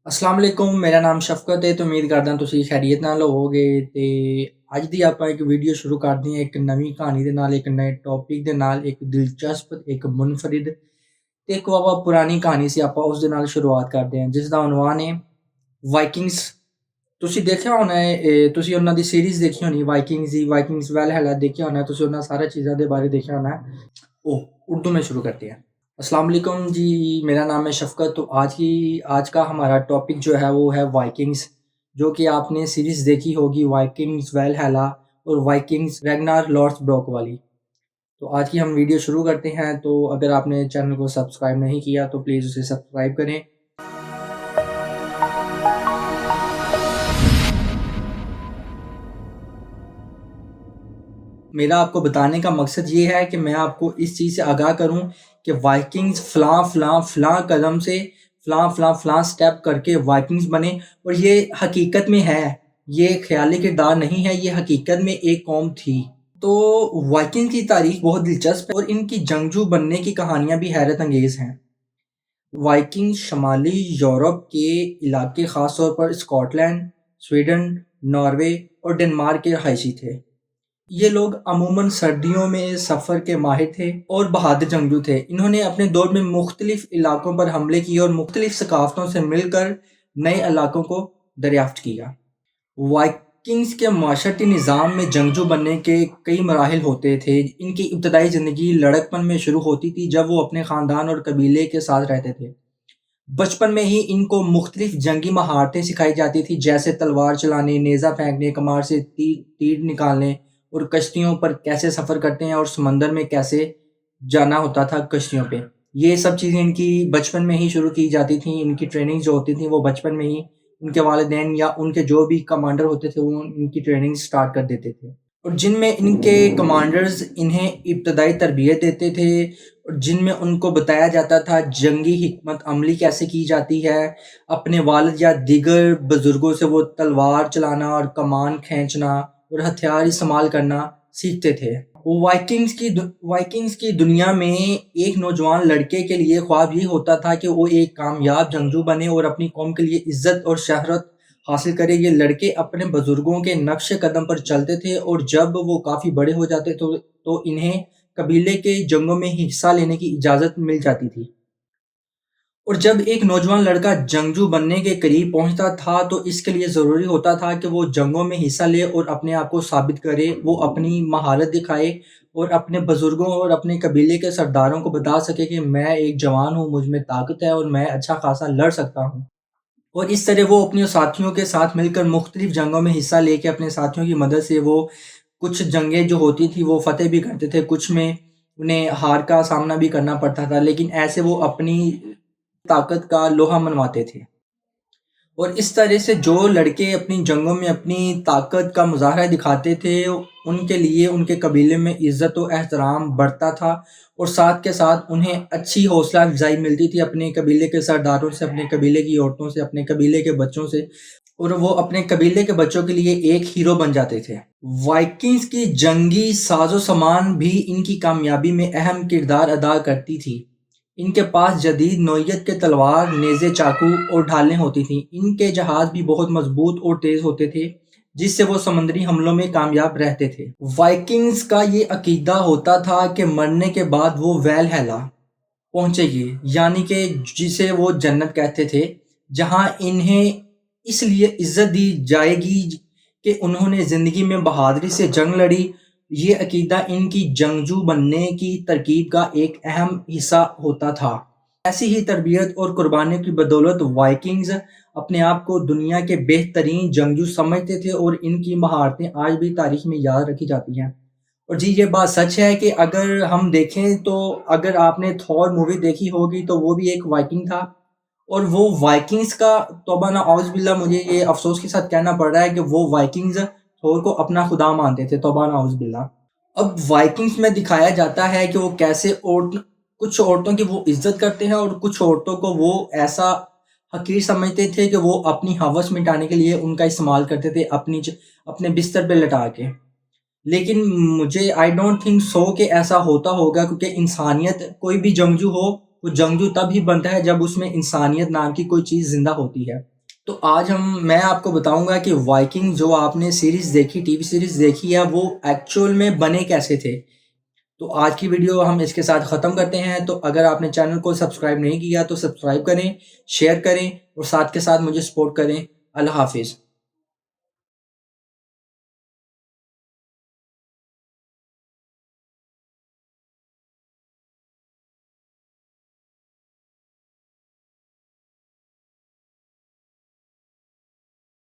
ਅਸਲਾਮ ਵਾਲੇਕੁਮ। ਮੇਰਾ ਨਾਮ ਸ਼ਫਕਤ ਹੈ ਤੇ ਉਮੀਦ ਕਰਦਾ ਤੁਸੀਂ ਖੈਰੀਅਤ ਨਾਲ ਹੋਵੋਗੇ। ਤੇ ਅੱਜ ਦੀ ਆਪਾਂ ਇੱਕ ਵੀਡੀਓ ਸ਼ੁਰੂ ਕਰਦੇ ਹਾਂ ਇੱਕ ਨਵੀਂ ਕਹਾਣੀ ਦੇ ਨਾਲ, ਇੱਕ ਨਵੇਂ ਟੌਪਿਕ ਦੇ ਨਾਲ, ਇੱਕ ਦਿਲਚਸਪ, ਇੱਕ ਮੁਨਫਰਿਦ ਤੇ ਇੱਕ ਵਾਵਾ ਪੁਰਾਣੀ ਕਹਾਣੀ ਸੀ। ਆਪਾਂ ਉਸ ਦੇ ਨਾਲ ਸ਼ੁਰੂਆਤ ਕਰਦੇ ਹਾਂ ਜਿਸ ਦਾ ਉਨਵਾਨ ਹੈ ਵਾਈਕਿੰਗਸ। ਤੁਸੀਂ ਦੇਖਿਆ ਹੋਣਾ ਹੈ, ਤੁਸੀਂ ਉਹਨਾਂ ਦੀ ਸੀਰੀਜ਼ ਦੇਖੀ ਹੋਣੀ ਵਾइकिंग्स ਦੀ, वाइकिंग्स वैलहल्ला देखा होना है, ਤੁਸੀਂ ਉਹਨਾਂ ਸਾਰਾ ਚੀਜ਼ਾਂ ਦੇ ਬਾਰੇ देखा होना है। उर्दू में शुरू करते हैं। अस्सलाम वालेकुम जी, मेरा नाम है शफ़क़त। तो आज का हमारा टॉपिक जो है वो है वाइकिंग्स, जो कि आपने सीरीज़ देखी होगी वाइकिंग्स वैलहल्ला और वाइकिंग्स रैग्नार लॉर्ड्सब्रोक वाली। तो आज की हम वीडियो शुरू करते हैं। तो अगर आपने चैनल को सब्सक्राइब नहीं किया तो प्लीज़ उसे सब्सक्राइब करें। मेरा आपको बताने का मकसद ये है कि मैं आपको इस चीज़ से आगाह करूं कि वाइकिंग्स फ़लाँ फ़लाँ फ़लाँ कदम से फ़लाँ फ़लाँ फ़लाँ स्टेप करके वाइकिंग्स बने। और ये हकीकत में है, ये ख़याली किरदार नहीं है, ये हकीकत में एक कौम थी। तो वाइकिंग की तारीख़ बहुत दिलचस्प है और इनकी जंगजू बनने की कहानियाँ भी हैरत अंगेज़ हैं। वाइकिंग शमाली यूरोप के इलाके, ख़ास तौर पर स्कॉटलैंड, स्वीडन, नॉर्वे और डेनमार्क के रहायशी थे। ये लोग अमूमन सर्दियों में सफ़र के माहिर थे और बहादुर जंगजू थे। इन्होंने अपने दौर में मुख्तलिफ इलाकों पर हमले किए और मुख्तलिफ सकाफ़तों से मिलकर नए इलाकों को दरियाफ्त किया। वाइकिंग्स के माशरती निज़ाम में जंगजू बनने के कई मराहिल होते थे। इनकी इब्तदाई ज़िंदगी लड़कपन में शुरू होती थी, जब वो अपने ख़ानदान और कबीले के साथ रहते थे। बचपन में ही इनको मुख्तलिफ जंगी महारतें सिखाई जाती थी, जैसे तलवार चलाने, नेज़ा फेंकने, कमार से तीर निकालने और कश्तियों पर कैसे सफ़र करते हैं और समंदर में कैसे जाना होता था कश्तियों पे। ये सब चीज़ें इनकी बचपन में ही शुरू की जाती थी। इनकी ट्रेनिंग जो होती थी वो बचपन में ही उनके वालिदैन या उनके जो भी कमांडर होते थे वो इनकी ट्रेनिंग स्टार्ट कर देते थे, और जिनमें इनके कमांडर्स इन्हें इब्तदाई तरबियत देते थे और जिनमें उनको बताया जाता था जंगी हिकमत अमली कैसे की जाती है। अपने वालिद या दीगर बुजुर्गों से वो तलवार चलाना और कमान खींचना और हथियार इस्तेमाल करना सीखते थे। वाइकिंग्स की दुनिया में एक नौजवान लड़के के लिए ख्वाब ये होता था कि वो एक कामयाब जंगजू बने और अपनी कौम के लिए इज्जत और शहरत हासिल करे। ये लड़के अपने बुजुर्गों के नक्श कदम पर चलते थे और जब वो काफ़ी बड़े हो जाते तो इन्हें कबीले के जंगों में हिस्सा लेने की इजाज़त मिल जाती थी। और जब एक नौजवान लड़का जंगजू बनने के करीब पहुंचता था तो इसके लिए ज़रूरी होता था कि वो जंगों में हिस्सा ले और अपने आप को साबित करे, वो अपनी महारत दिखाए और अपने बुजुर्गों और अपने कबीले के सरदारों को बता सके कि मैं एक जवान हूँ, मुझ में ताकत है और मैं अच्छा खासा लड़ सकता हूँ। और इस तरह वो अपने साथियों के साथ मिलकर मुख्तलिफ जंगों में हिस्सा लेके अपने साथियों की मदद से वो कुछ जंगें जो होती थी वो फ़तेह भी करते थे, कुछ में उन्हें हार का सामना भी करना पड़ता था, लेकिन ऐसे वो अपनी ताकत का लोहा मनवाते थे। और इस तरह से जो लड़के अपनी जंगों में अपनी ताकत का मुज़ाहरा दिखाते थे उनके लिए उनके कबीले में इज़्ज़त और एहतराम बढ़ता था, और साथ के साथ उन्हें अच्छी हौसला अफ़ज़ाई मिलती थी अपने कबीले के सरदारों से, अपने कबीले की औरतों से, अपने कबीले के बच्चों से, और वो अपने कबीले के बच्चों के लिए एक हीरो बन जाते थे। वाइकिंग्स की जंगी साजो सामान भी इनकी कामयाबी में अहम किरदार अदा करती थी। इनके पास जदीद नौइयत के तलवार, नेज़े, चाकू और ढालें होती थीं। इनके जहाज़ भी बहुत मजबूत और तेज़ होते थे, जिससे वो समुद्री हमलों में कामयाब रहते थे। वाइकिंग्स का ये अकीदा होता था कि मरने के बाद वो वैलहल्ला पहुंचेंगे, यानी कि जिसे वो जन्नत कहते थे, जहां इन्हें इसलिए इज्जत दी जाएगी कि उन्होंने ज़िंदगी में बहादुरी से जंग लड़ी। ये अकीदा इनकी जंगजू बनने की तरकीब का एक अहम हिस्सा होता था। ऐसी ही तरबियत और कुर्बानियों की बदौलत वाइकिंग्स अपने आप को दुनिया के बेहतरीन जंगजू समझते थे और इनकी महारतें आज भी तारीख में याद रखी जाती हैं। और जी ये बात सच है कि अगर हम देखें तो अगर आपने थॉर मूवी देखी होगी तो वो भी एक वाइकिंग था, और वो वाइकिंग्स का तौबा ना औज़ बिल्ला, मुझे ये अफ़सोस के साथ कहना पड़ रहा है कि वो वाइकिंग्स थोर को अपना खुदा मानते थे, तौबा ना औज़ बिल्ला। अब वाइकिंग्स में दिखाया जाता है कि वो कैसे कुछ औरतों की वो इज्जत करते हैं और कुछ औरतों को वो ऐसा हकीर समझते थे कि वो अपनी हवस मिटाने के लिए उनका इस्तेमाल करते थे अपने बिस्तर पे लटा के। लेकिन मुझे आई डोंट थिंक सो कि ऐसा होता होगा, क्योंकि इंसानियत, कोई भी जंगजू हो वो जंगजू तब ही बनता है जब उसमें इंसानियत नाम की कोई चीज़ ज़िंदा होती है। تو آج میں آپ کو بتاؤں گا کہ وائکنگ جو آپ نے سیریز دیکھی، ٹی وی سیریز دیکھی ہے، وہ ایکچوئل میں بنے کیسے تھے۔ تو آج کی ویڈیو ہم اس کے ساتھ ختم کرتے ہیں۔ تو اگر آپ نے چینل کو سبسکرائب نہیں کیا تو سبسکرائب کریں، شیئر کریں اور ساتھ کے ساتھ مجھے سپورٹ کریں۔ اللہ حافظ۔